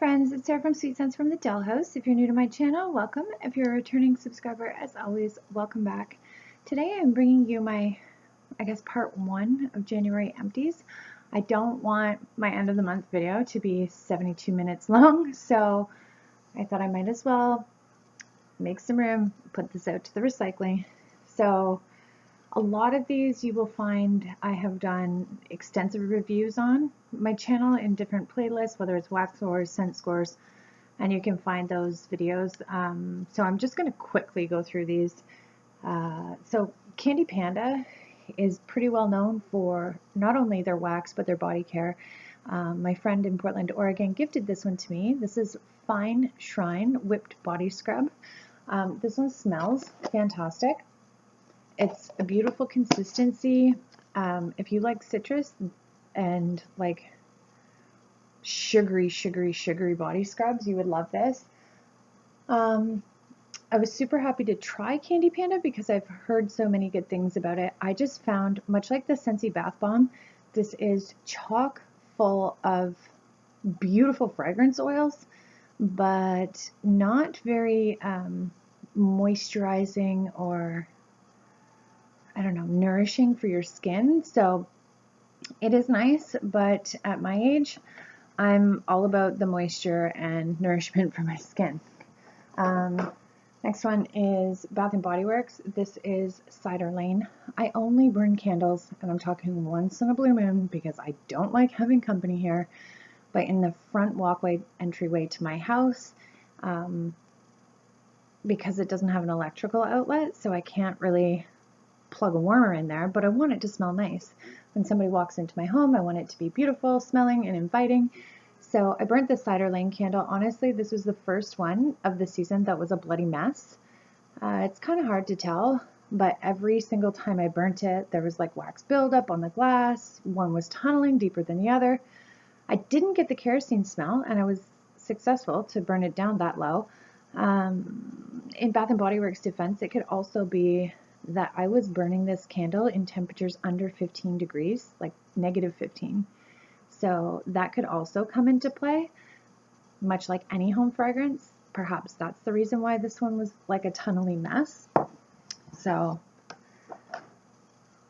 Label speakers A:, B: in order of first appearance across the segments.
A: friends, it's Sarah from Sweet Scents from the Dollhouse. If you're new to my channel, welcome. If you're a returning subscriber, as always, welcome back. Today I'm bringing you my, part 1 of January empties. I don't want my end of the month video to be 72 minutes long, so I thought I might as well make some room, put this out to the recycling. So a lot of these you will find I have done extensive reviews on my channel in different playlists, whether it's wax scores, scent scores, and you can find those videos. So I'm just going to quickly go through these. So Candy Panda is pretty well known for not only their wax but their body care. My friend in Portland, Oregon gifted this one to me. This is Fine Shrine Whipped Body Scrub. This one smells fantastic. It's a beautiful consistency. If you like citrus and like sugary body scrubs, you would love this. I was super happy to try Candy Panda because I've heard so many good things about it. I just found, much like the Scentsy Bath Bomb, this is chock full of beautiful fragrance oils, but not very moisturizing or, I don't know, nourishing for your skin. So it is nice, but at my age, I'm all about the moisture and nourishment for my skin. Next one is Bath & Body Works. This is Cider Lane. I only burn candles, and I'm talking once in a blue moon because I don't like having company here, but in the front walkway entryway to my house, because it doesn't have an electrical outlet, so I can't really plug a warmer in there, but I want it to smell nice. When somebody walks into my home, I want it to be beautiful smelling and inviting. So I burnt the Cider Lane candle. Honestly, this was the first one of the season that was a bloody mess. It's kind of hard to tell, but every single time I burnt it, there was like wax buildup on the glass. One was tunneling deeper than the other. I didn't get the kerosene smell, and I was successful to burn it down that low. In Bath & Body Works' defense, it could also be that I was burning this candle in temperatures under 15 degrees, like negative 15. So that could also come into play, much like any home fragrance. Perhaps that's the reason why this one was like a tunnely mess. So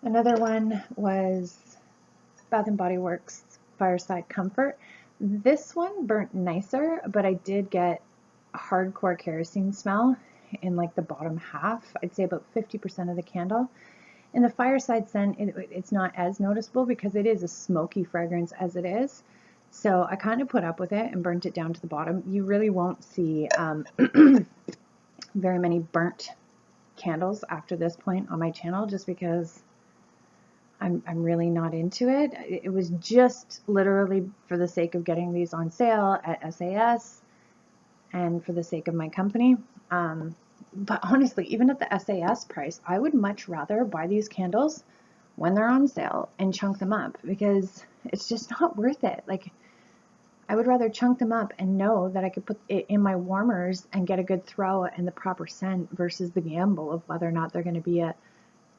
A: another one was Bath & Body Works Fireside Comfort. This one burnt nicer, but I did get a hardcore kerosene smell in like the bottom half. I'd say about 50% of the candle. In the Fireside scent, it's not as noticeable because it is a smoky fragrance as it is. So I kind of put up with it and burnt it down to the bottom. You really won't see very many burnt candles after this point on my channel, just because I'm really not into it. It was just literally for the sake of getting these on sale at SAS and for the sake of my company. But honestly, even at the SAS price, I would much rather buy these candles when they're on sale and chunk them up, because it's just not worth it. Like, I would rather chunk them up and know that I could put it in my warmers and get a good throw and the proper scent versus the gamble of whether or not they're going to be a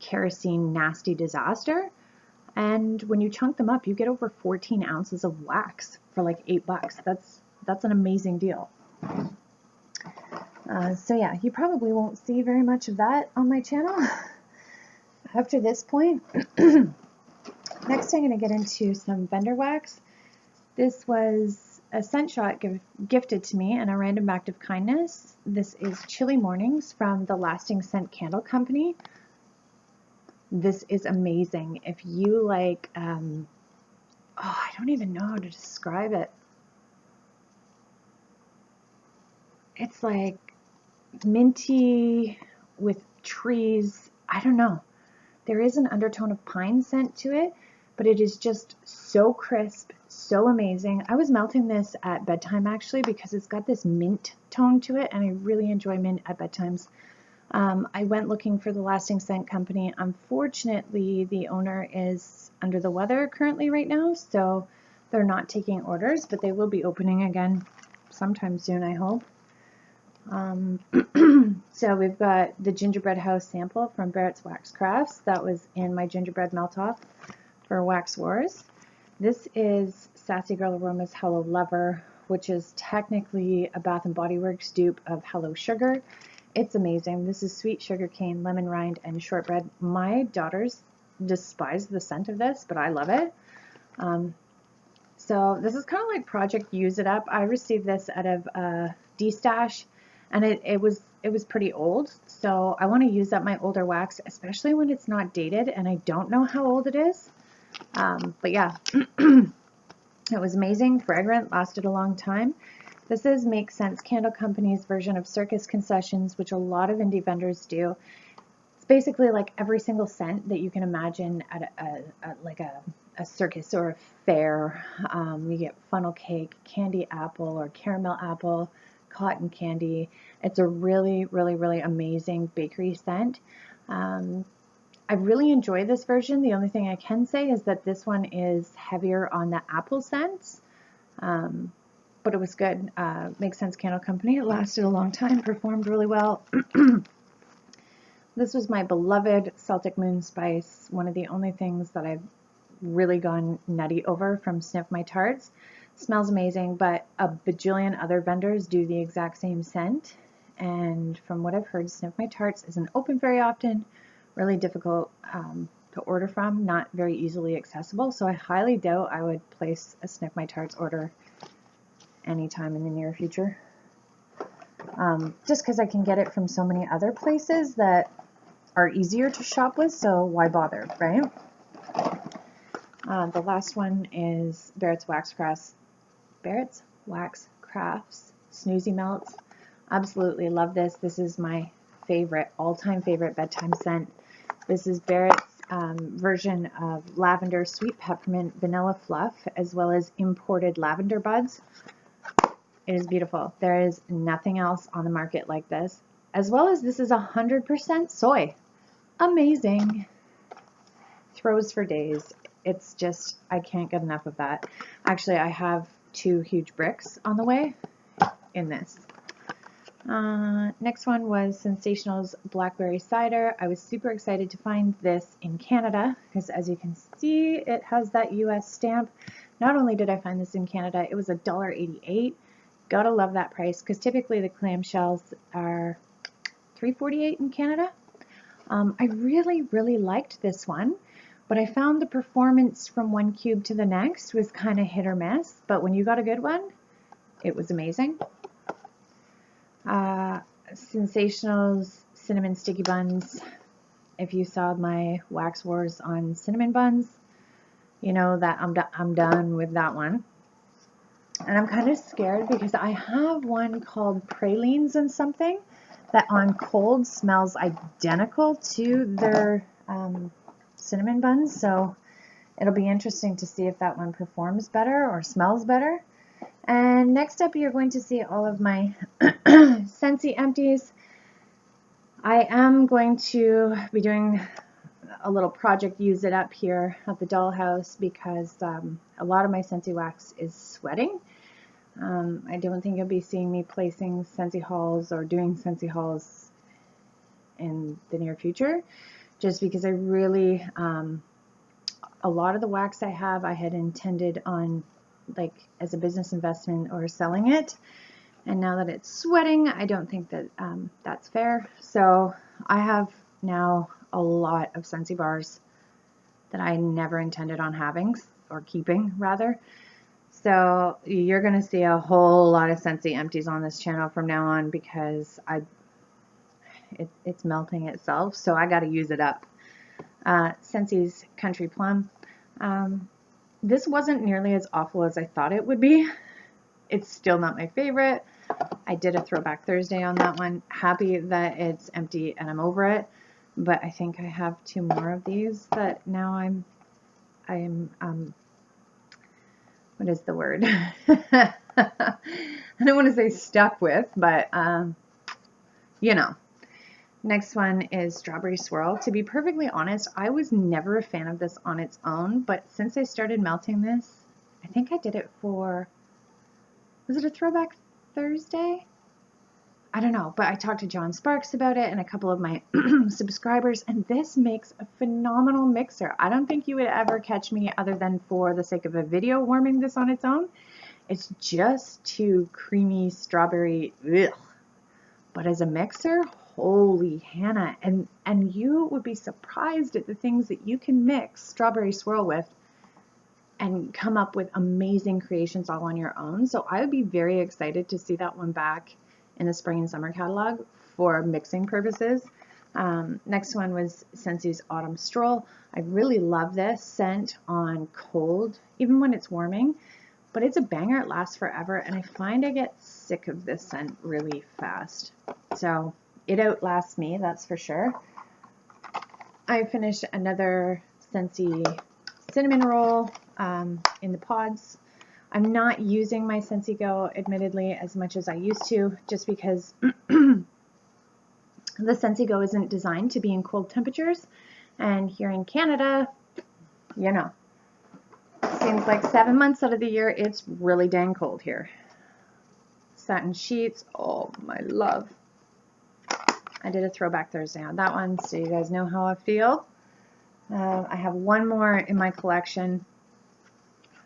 A: kerosene nasty disaster. And when you chunk them up, you get over 14 ounces of wax for like $8. That's an amazing deal. So yeah, you probably won't see very much of that on my channel after this point. Next, I'm going to get into some vendor wax. This was a scent shot gifted to me in a random act of kindness. This is Chilly Mornings from the Lasting Scent Candle Company. This is amazing. If you like, I don't even know how to describe it. It's like minty with trees. I don't know. There is an undertone of pine scent to it, but it is just so crisp, so amazing. I was melting this at bedtime actually because it's got this mint tone to it, and I really enjoy mint at bedtimes. I went looking for the Lasting Scent Company. Unfortunately, the owner is under the weather currently right now, so they're not taking orders, but they will be opening again sometime soon, I hope. So we've got the gingerbread house sample from Barretts Wax Crafts. That was in my gingerbread melt-off for Wax Wars. This is Sassy Girl Aromas Hello Lover, which is technically a Bath & Body Works dupe of Hello Sugar. It's amazing. This is sweet sugarcane, lemon rind, and shortbread. My daughters despise the scent of this, but I love it. So this is kind of like Project Use It Up. I received this out of D-Stash, and it was pretty old. So I want to use up my older wax, especially when it's not dated, and I don't know how old it is. But yeah, it was amazing, fragrant, lasted a long time. This is Make Sense Candle Company's version of Circus Concessions, which a lot of indie vendors do. It's basically like every single scent that you can imagine at a circus or a fair. You get funnel cake, candy apple or caramel apple, cotton candy. It's a really, really, really amazing bakery scent. I really enjoy this version. The only thing I can say is that this one is heavier on the apple scents, but it was good. Make Sense Candle Company. It lasted a long time, performed really well. This was my beloved Celtic Moon Spice, one of the only things that I've really gone nutty over from Sniff My Tarts. Smells amazing, but a bajillion other vendors do the exact same scent. And from what I've heard, Sniff My Tarts isn't open very often, really difficult to order from, not very easily accessible. So I highly doubt I would place a Sniff My Tarts order anytime in the near future. Just because I can get it from so many other places that are easier to shop with, so why bother, right? The last one is Barretts Wax Crafts Snoozy Melts. Absolutely love this. This is my favorite, all-time favorite bedtime scent. This is Barrett's version of lavender, sweet peppermint, vanilla fluff, as well as imported lavender buds. It is beautiful. There is nothing else on the market like this. As well as this is 100% soy. Amazing. Throws for days. It's just, I can't get enough of that. Actually, I have 2 huge bricks on the way in this. Next one was Sensational's Blackberry Cider. I was super excited to find this in Canada because, as you can see, it has that US stamp. Not only did I find this in Canada, it was $1.88. Gotta love that price because typically the clamshells are $3.48 in Canada. I really, really liked this one, but I found the performance from one cube to the next was kind of hit or miss, but when you got a good one, it was amazing. Sensational's Cinnamon Sticky Buns. If you saw my wax wars on cinnamon buns, you know that I'm done with that one. And I'm kind of scared because I have one called Pralines and something that on cold smells identical to their cinnamon buns. So it'll be interesting to see if that one performs better or smells better. And next up, you're going to see all of my Scentsy empties. I am going to be doing a little project Use It Up here at the Dollhouse because a lot of my Scentsy wax is sweating. I don't think you'll be seeing me placing Scentsy hauls or doing Scentsy hauls in the near future, just because I really, a lot of the wax I have, I had intended on like as a business investment or selling it, and now that it's sweating, I don't think that that's fair. So I have now a lot of Scentsy bars that I never intended on having or keeping rather. So you're going to see a whole lot of Scentsy empties on this channel from now on because it's melting itself, so I got to use it up. Scentsy's Country Plum. This wasn't nearly as awful as I thought it would be. It's still not my favorite. I did a Throwback Thursday on that one. Happy that it's empty and I'm over it. But I think I have 2 more of these that now I'm what is the word? I don't want to say stuck with, but you know. Next one is Strawberry Swirl. To be perfectly honest, I was never a fan of this on its own, but since I started melting this, I think I did it for, was it a Throwback Thursday? I don't know, but I talked to John Sparks about it and a couple of my subscribers, and this makes a phenomenal mixer. I don't think you would ever catch me other than for the sake of a video warming this on its own. It's just too creamy strawberry, ugh. But as a mixer, holy Hannah, and you would be surprised at the things that you can mix strawberry swirl with and come up with amazing creations all on your own. So I would be very excited to see that one back in the spring and summer catalog for mixing purposes. Next one was Scentsy's Autumn Stroll. I really love this scent on cold, even when it's warming, but it's a banger. It lasts forever, and I find I get sick of this scent really fast. So it outlasts me, that's for sure. I finished another Scentsy cinnamon roll in the pods. I'm not using my Scentsy Go, admittedly, as much as I used to, just because the Scentsy Go isn't designed to be in cold temperatures. And here in Canada, you know, seems like 7 months out of the year, it's really dang cold here. Satin sheets, oh my love. I did a throwback Thursday on that one, so you guys know how I feel. I have one more in my collection.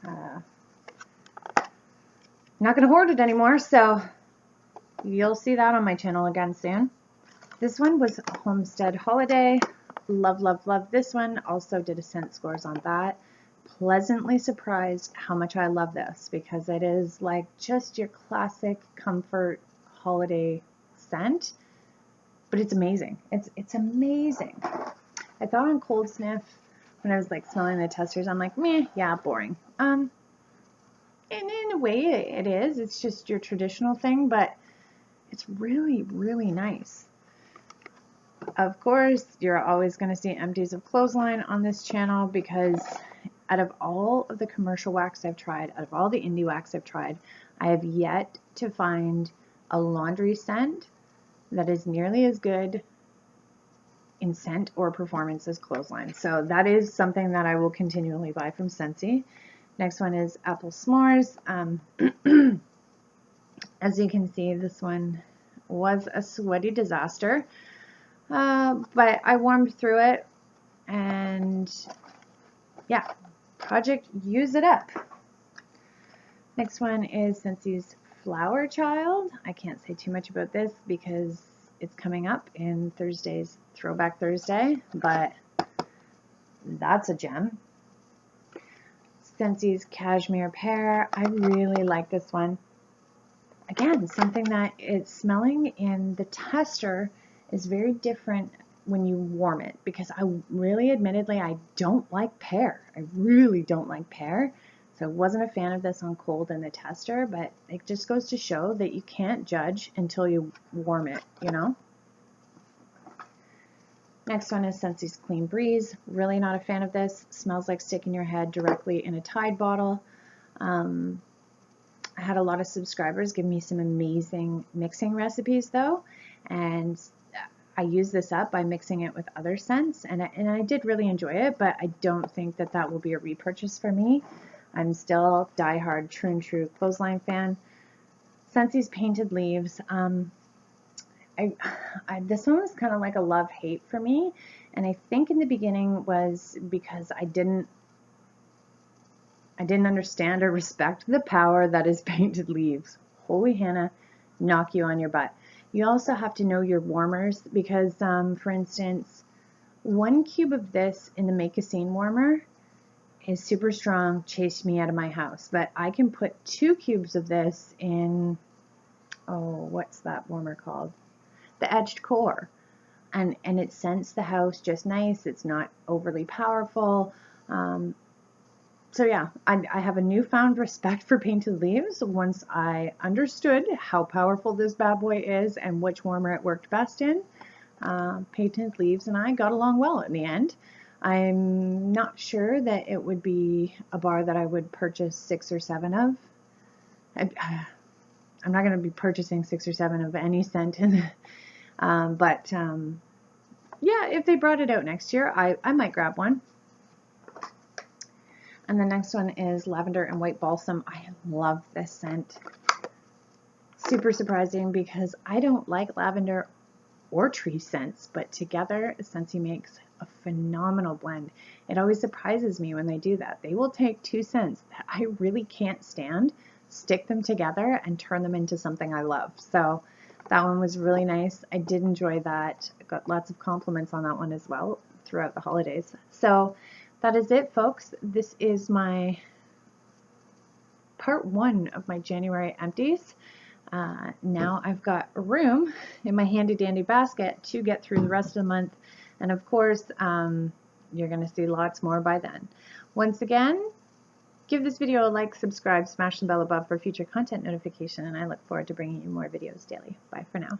A: I'm not going to hoard it anymore, so you'll see that on my channel again soon. This one was Homestead Holiday. Love, love, love this one. Also did a scent scores on that. Pleasantly surprised how much I love this, because it is like just your classic comfort holiday scent, but it's amazing. It's amazing. I thought on Cold Sniff, when I was like smelling the testers, I'm like, meh, yeah, boring. And in a way it is. It's just your traditional thing, but it's really, really nice. Of course, you're always going to see empties of Clothesline on this channel, because out of all of the commercial wax I've tried, out of all the indie wax I've tried, I have yet to find a laundry scent that is nearly as good in scent or performance as Clothesline. So that is something that I will continually buy from Scentsy. Next one is Apple S'mores. As you can see, this one was a sweaty disaster, but I warmed through it, and yeah, project use it up. Next one is Scentsy's Flower Child. I can't say too much about this because it's coming up in Thursday's Throwback Thursday, but that's a gem. Scentsy's Cashmere Pear. I really like this one. Again, something that it's smelling in the tester is very different when you warm it, because I really, admittedly, I don't like pear. I really don't like pear. So I wasn't a fan of this on cold in the tester, but it just goes to show that you can't judge until you warm it, you know? Next one is Scentsy's Clean Breeze. Really not a fan of this. Smells like sticking your head directly in a Tide bottle. I had a lot of subscribers give me some amazing mixing recipes though, and I use this up by mixing it with other scents, and I did really enjoy it, but I don't think that that will be a repurchase for me. I'm still diehard True and True Clothesline fan. Scentsy's Painted Leaves. This one was kind of like a love-hate for me, and I think in the beginning was because I didn't understand or respect the power that is Painted Leaves. Holy Hannah, knock you on your butt. You also have to know your warmers, because for instance, 1 cube of this in the Make a Scene warmer is super strong, chased me out of my house, but I can put 2 cubes of this in, oh, what's that warmer called? The Edged Core, and it scents the house just nice. It's not overly powerful. So yeah, I have a newfound respect for Painted Leaves once I understood how powerful this bad boy is and which warmer it worked best in. Painted Leaves and I got along well in the end. I'm not sure that it would be a bar that I would purchase 6 or 7 of. I'm not going to be purchasing 6 or 7 of any scent in the, yeah, if they brought it out next year, I might grab one. And the next one is Lavender and White Balsam. I love this scent. super surprising because I don't like lavender or tree scents, but together Scentsy makes a phenomenal blend. It always surprises me when they do that. They will take two scents that I really can't stand, stick them together, and turn them into something I love. So that one was really nice. I did enjoy that. I got lots of compliments on that one as well throughout the holidays. So that is it, folks. This is my part one of my January empties. Now I've got room in my handy dandy basket to get through the rest of the month, and of course you're going to see lots more by then. Once again, give this video a like, subscribe, smash the bell above for future content notification, and I look forward to bringing you more videos daily. Bye for now.